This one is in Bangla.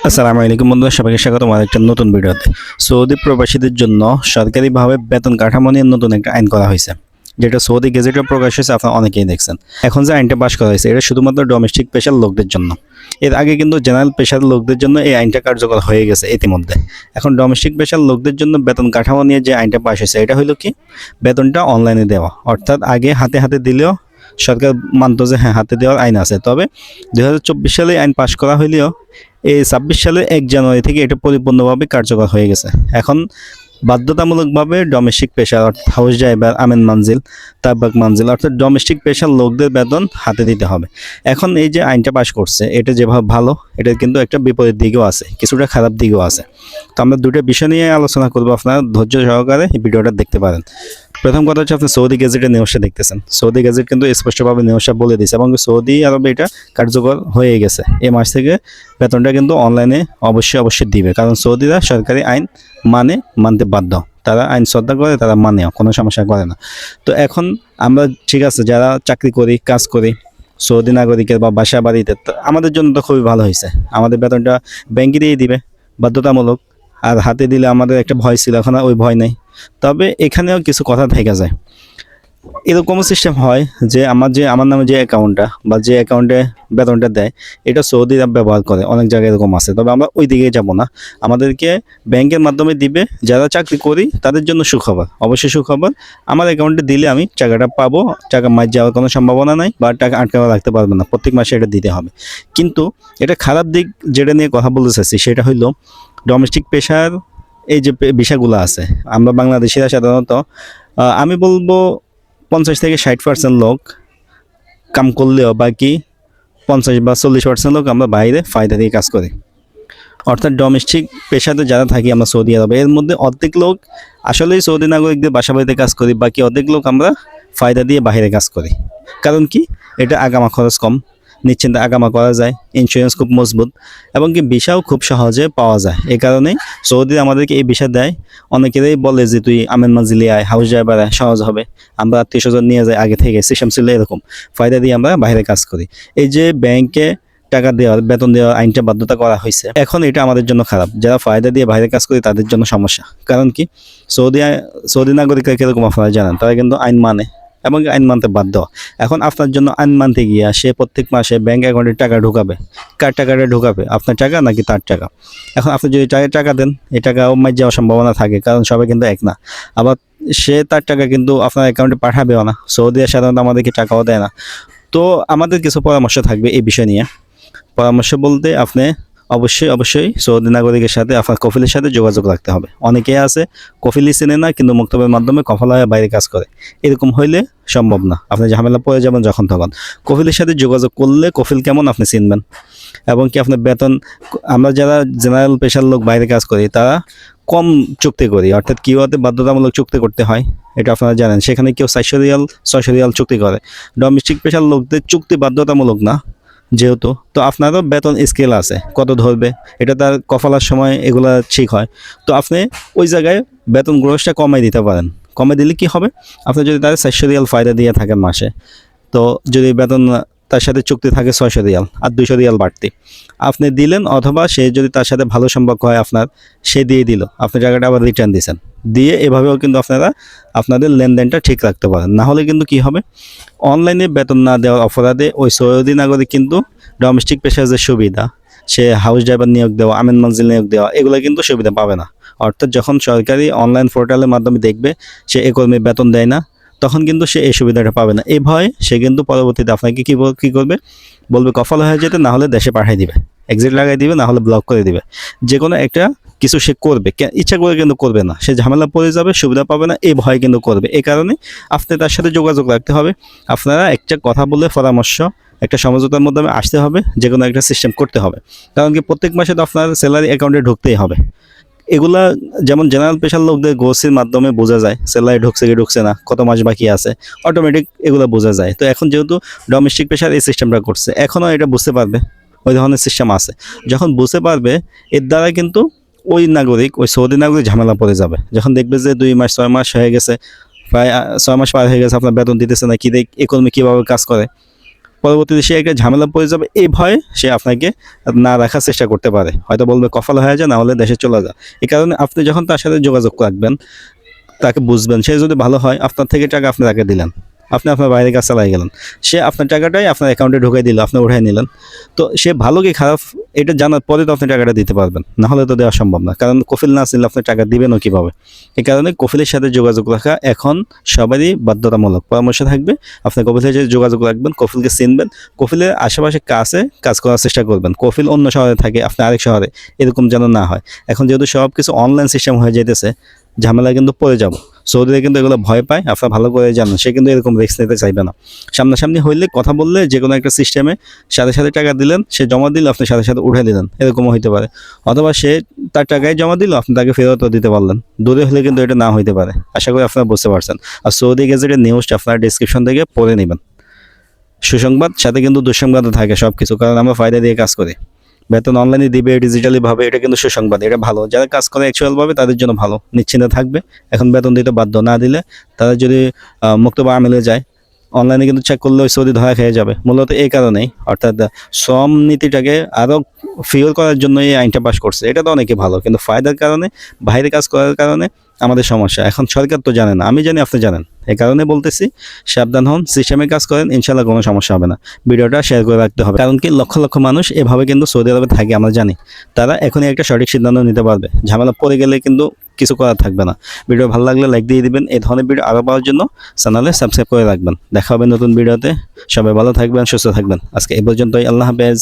আসসালামু আলাইকুম বন্ধুরা, সবাইকে স্বাগত আমার একটা নতুন ভিডিওতে। সৌদি প্রবাসীদের জন্য সরকারিভাবে বেতন কাঠামো নিয়ে নতুন একটা আইন করা হয়েছে, যেটা সৌদি গেজেটে প্রকাশ হয়েছে। আপনারা অনেকেই দেখছেন। এখন যে আইনটা পাশ করা হয়েছে, এটা শুধুমাত্র ডোমেস্টিক পেশার লোকদের জন্য। এর আগে কিন্তু জেনারেল পেশার লোকদের জন্য এই আইনটা কার্যকর হয়ে গেছে ইতিমধ্যে। এখন ডোমেস্টিক পেশার লোকদের জন্য বেতন কাঠামো নিয়ে যে আইনটা পাশ হয়েছে, এটা হলো কি, বেতনটা অনলাইনে দেওয়া। অর্থাৎ আগে হাতে হাতে দিলেও সরকার মানত যে হ্যাঁ, হাতে দেওয়ার আইন আছে, তবে 2024 সালে আইন পাশ করা হইলেও এই 26 সালের 1 জানুয়ারি থেকে এটা পরিপূর্ণভাবে কার্যকর হয়ে গেছে। এখন বাধ্যতামূলকভাবে ডোমেস্টিক পেশার অর্থাৎ হাউস ড্রাইভার, আমেন মানজিল, তাবাক মানজিল অর্থাৎ ডোমেস্টিক পেশার লোকদের বেতন হাতে দিতে হবে। এখন এই যে আইনটা পাশ করছে, এটা যেভাবে ভালো, এটার কিন্তু একটা বিপরীত দিকও আছে, কিছুটা খারাপ দিকও আছে। তো আমরা দুটো বিষয় নিয়ে আলোচনা করবো, আপনারা ধৈর্য সহকারে এই ভিডিওটা দেখতে পারেন। প্রথম কথা হচ্ছে, আপনি সৌদি গেজেটের নিউজটা দেখতেছেন। সৌদি গেজেট কিন্তু স্পষ্টভাবে নিউজটা বলে দিয়েছে এবং সৌদি আরবে এটা কার্যকর হয়ে গেছে। এই মাস থেকে বেতনটা কিন্তু অনলাইনে অবশ্যই দিবে, কারণ সৌদিরা সরকারি আইন মানতে বাধ্য। তারা আইন শ্রদ্ধা করে, তারা মানেও, কোনো সমস্যা করে না। তো এখন আমরা ঠিক আছে, যারা চাকরি করি, কাজ করি, সৌদি নাগরিকের বা বাসা বাড়িতে, আমাদের জন্য তো খুবই ভালো হয়েছে। আমাদের বেতনটা ব্যাংকে দিয়ে দিবে, বাধ্যতামূলক। আর হাতে দিলে আমাদের একটা ভয় ছিল, এখন আর ওই ভয় নেই। তবে এখানেও কিছু কথা থেকে যায়। এরকম সিস্টেম হয় যে আমার নামে যে অ্যাকাউন্টটা বা যে অ্যাকাউন্টে বেতনটা দেয়, এটা সৌদিরা ব্যবহার করে, অনেক জায়গায় এরকম আছে। তবে আমরা ওই দিকে যাব না, আমাদেরকে ব্যাংকের মাধ্যমে দিবে। যারা চাকরি করি তাদের জন্য সুখবর, অবশ্যই সুখবর। আমার অ্যাকাউন্টে দিলে আমি টাকাটা পাবো, টাকা মাস যাওয়ার কোনো সম্ভাবনা নাই, বা টাকা আটকানো রাখতে পারবে না, প্রত্যেক মাসে এটা দিতে হবে। কিন্তু এটা খারাপ দিক যেটা নিয়ে কথা বলতে চাচ্ছি, সেটা হইলো ডোমেস্টিক পেশার এই যে বিষয়গুলো আছে। আমরা বাংলাদেশিরা সাধারণত আমি বলবো 50 থেকে 60% লোক কাম করলেও বাকি 50 বা 40% লোক আমরা বাইরে ফায়দা দিয়ে কাজ করি। অর্থাৎ ডোমেস্টিক পেশাতে যারা থাকি আমরা সৌদি আরবে, এর মধ্যে অর্ধেক লোক আসলেই সৌদি নাগরিকদের বাসা বাড়িতে কাজ করি, বাকি অর্ধেক লোক আমরা ফায়দা দিয়ে বাইরে কাজ করি। কারণ কি, এটা আগামা খরচ কম, নিশ্চিন্তে আগামা করা যায়, ইন্স্যুরেন্স খুব মজবুত, এবং কি ভিসাও খুব সহজে পাওয়া যায়। এই কারণেই সৌদি আমাদেরকে এই ভিসা দেয়। অনেকেরই বলে যে তুই আমেন মানজিলে আয়, হাউস ড্রাইভার আয়, সহজ হবে। আমরা আত্মীয় স্বজন নিয়ে যাই, আগে থেকে সিস্টেম ছিল এরকম। ফায়দা দিয়ে আমরা বাইরে কাজ করি। এই যে ব্যাংকে টাকা দেওয়ার, বেতন দেওয়ার আইনটা বাধ্যতা করা হয়েছে, এখন এটা আমাদের জন্য খারাপ। যারা ফায়দা দিয়ে বাইরে কাজ করি তাদের জন্য সমস্যা। কারণ কি, সৌদি নাগরিকরা কীরকম আপনারা জানেন, তারা কিন্তু আইন মানে এবং আইন মানতে বাধ্য। এখন আপনার জন্য আইন মানতে গিয়ে সে প্রত্যেক মাসে ব্যাংক অ্যাকাউন্টে টাকা ঢুকাবে। কার টাকাটা ঢুকাবে, আপনার টাকা নাকি তার টাকা? এখন আপনি যদি টাকা দেন, এই টাকা মাইর যাওয়ার সম্ভাবনা থাকে, কারণ সবাই কিন্তু এক না। আবার সে তার টাকা কিন্তু আপনার অ্যাকাউন্টে পাঠাবেও না। সৌদি সাধারণত আমাদেরকে টাকাও দেয় না। তো আমাদের কিছু পরামর্শ থাকবে এই বিষয় নিয়ে। পরামর্শ বলতে, আপনি অবশ্যই সৌদি নাগরিকের সাথে, আপনার কফিলের সাথে যোগাযোগ রাখতে হবে। অনেকেই আছে কফিলই চেনে না, কিন্তু মুক্তবের মাধ্যমে কফল হয়ে বাইরে কাজ করে। এরকম হইলে সম্ভব না, আপনি ঝামেলা পড়ে যাবেন যখন তখন। কফিলের সাথে যোগাযোগ করলে কফিল কেমন আপনি চিনবেন, এবং কি আপনার বেতন, আমরা যারা জেনারেল পেশার লোক বাইরে কাজ করি তারা কম চুক্তি করি, অর্থাৎ কিউআতে বাধ্যতামূলক চুক্তি করতে হয়, এটা আপনারা জানেন। সেখানে কেউ 400 রিয়াল 600 রিয়াল চুক্তি করে। ডোমেস্টিক পেশার লোকদের চুক্তি বাধ্যতামূলক না যেহেতু, তো আপনারও বেতন স্কেল আছে, কত ধরবে, এটা তার কফলার সময় এগুলা ঠিক হয়। তো আপনি ওই জায়গায় বেতন গ্রসটা কমাই দিতে পারেন। কমে দিলে কি হবে, আপনি যদি তার 400 রিয়াল ফায়দা দিয়ে থাকেন মাসে, তো যদি বেতন তার সাথে চুক্তি থাকে 600 রিয়াল, আর 200 রিয়াল বাড়তি আপনি দিলেন, অথবা সে যদি তার সাথে ভালো সম্পর্ক হয় আপনার, সে দিয়ে দিল, আপনি টাকাটা আবার রিটার্ন দিয়েছেন, দিয়ে এভাবেও কিন্তু আপনারা আপনাদের লেনদেনটা ঠিক রাখতে পারেন। না হলে কিন্তু কি হবে, অনলাইনে বেতন না দেওয়ার অপরাধে ওই সৌদি নাগরিক কিন্তু ডোমেস্টিক পেশার যে সুবিধা, সে হাউস ড্রাইভার নিয়োগ দেওয়া, আমেন মঞ্জিল নিয়োগ দেওয়া, এগুলো কিন্তু সুবিধা পাবে না। অর্থাৎ যখন সরকারি অনলাইন পোর্টালের মাধ্যমে দেখবে সে এ কর্মী বেতন দেয় না, তখন কিন্তু সে এই সুবিধাটা পাবে না। এই ভয়ে সে কিন্তু পরবর্তীতে আপনাকে কী করবে, বলবে কফল হয়ে যেতে, না হলে দেশে পাঠিয়ে দিবে, এক্সিট লাগাই দিবে, না হলে ব্লক করে দিবে। যে কোনো একটা কিছু সে করবে, ইচ্ছা করে কিন্তু করবে না, সে ঝামেলা পড়ে যাবে, সুবিধা পাবে না, এই ভয় কিন্তু করবে। এই কারণে আপনি তার সাথে যোগাযোগ রাখতে হবে। আপনারা একটা কথা বলে পরামর্শ, একটা সমঝোতার মাধ্যমে আসতে হবে, যে কোনো একটা সিস্টেম করতে হবে। কারণ কি, প্রত্যেক মাসে তো আপনার স্যালারি অ্যাকাউন্টে ঢুকতেই হবে। এগুলা যেমন জেনারেল পেশার লোকদের গোসির মাধ্যমে বোঝা যায় স্যালারি ঢুকছে কি ঢুকছে না, কত মাস বাকি আছে, অটোমেটিক এগুলো বোঝা যায়। তো এখন যেহেতু ডোমেস্টিক পেশার এই সিস্টেমটা করছে, এখনও এটা বুঝতে পারবে, ওই ধরনের সিস্টেম আছে। যখন বুঝতে পারবে, এর দ্বারা কিন্তু ওই নাগরিক, ওই সৌদি নাগরিক ঝামেলা পড়ে যাবে। যখন দেখবে যে 2 মাস 6 মাস হয়ে গেছে, প্রায় 6 মাস পার হয়ে গেছে, আপনার বেতন দিতেছে না, কি দেখ এই কর্মী কীভাবে কাজ করে, পরবর্তীতে সে একটা ঝামেলা পড়ে যাবে, এই ভয়ে সে আপনাকে না রাখার চেষ্টা করতে পারে, হয়তো বলবে কপাল হয়ে যায়, না হলে দেশে চলে যা। এই কারণে আপনি যখন তার সাথে যোগাযোগ রাখবেন, তাকে বুঝবেন, সে যদি ভালো হয় আপনার থেকে টাকা আপনি তাকে দিলেন, আপনি আপনার বাইরের কাজ চালাই গেলেন, সে আপনার টাকাটাই আপনার অ্যাকাউন্টে ঢুকাই দিল, আপনি উঠাই নিলেন। তো সে ভালো কি খারাপ এটা জানার পরে তো আপনি টাকাটা দিতে পারবেন, না হলে তো দেওয়া সম্ভব না, কারণ কফিল না আসলে আপনি টাকা দিবেনও কীভাবে। এই কারণে কফিলের সাথে যোগাযোগ রাখা এখন সবারই বাধ্যতামূলক। পরামর্শ থাকবে আপনি কফিলের সাথে যোগাযোগ রাখবেন, কফিলকে চিনবেন, কফিলের আশেপাশে কাজ করার চেষ্টা করবেন। কফিল অন্য শহরে থাকে, আপনি আরেক শহরে, এরকম যেন না হয়। এখন যেহেতু সব কিছু অনলাইন সিস্টেম হয়ে যেতেছে, ঝামেলা কিন্তু পড়ে যাব। সৌদিতে কিন্তু এগুলো ভয় পায়, আপনারা ভালো করে জানেন, সে কিন্তু এরকম রিস্ক নিতে চাইবে না। সামনাসামনি হইলে কথা বললে যে কোনো একটা সিস্টেমে সাথে সাথে টাকা দিলেন, সে জমা দিল, আপনি সাথে সাথে উঠে দিলেন, এরকমও হইতে পারে। অথবা সে তার টাকায় জমা দিল, আপনি তাকে ফেরতও দিতে পারলেন। দূরে হলে কিন্তু এটা না হইতে পারে। আশা করি আপনারা বুঝতে পারছেন। আর সৌদি গেজেটের নিউজটা আপনারা ডিসক্রিপশন থেকে পড়ে নেবেন। সুসংবাদ সাথে কিন্তু দুঃসংবাদও থাকে সব কিছু, কারণ আমরা ফায়দা দিয়ে কাজ করি। বেতন অনলাইনে দিবে, ডিজিটালি ভাবে, এটা কিন্তু সুসংবাদ, এটা ভালো। যারা কাজ করে অ্যাকচুয়াল ভাবে তাদের জন্য ভালো, নিশ্চিন্তে থাকবে। এখন বেতন দিতে বাধ্য, না দিলে তারা যদি মুক্ত বা আমিলে যায়, অনলাইনে কিন্তু চেক করলে ওই সৌদি ধরা খেয়ে যাবে। মূলত এই কারণেই, অর্থাৎ শ্রম নীতিটাকে আরও ফিওর করার জন্য এই আইনটা পাস করছে। এটা তো অনেকে ভালো, কিন্তু ফায়দার কারণে, বাইরে কাজ করার কারণে আমাদের সমস্যা। এখন সরকার তো জানে না, আমি জানি, আপনি জানেন। এই কারণে বলতেছি, সাবধান হন, সিস্টেমে কাজ করেন, ইনশাল্লাহ কোনো সমস্যা হবে না। ভিডিওটা শেয়ার করে রাখতে হবে, কারণ কি লক্ষ লক্ষ মানুষ এভাবে কিন্তু সৌদি আরবে থাকে, আমরা জানি। তারা এখনই একটা সঠিক সিদ্ধান্ত নিতে পারবে। ঝামেলা পড়ে গেলে কিন্তু কিছু করার থাকবে না। ভিডিও ভালো লাগলে লাইক দিয়ে দিবেন। এই ধরনের ভিডিও আরও পাওয়ার জন্য চ্যানেলে সাবস্ক্রাইব করে রাখবেন। দেখা হবে নতুন ভিডিওতে। সবাই ভালো থাকবেন, সুস্থ থাকবেন। আজকে এই পর্যন্তই। আল্লাহ হাফেজ।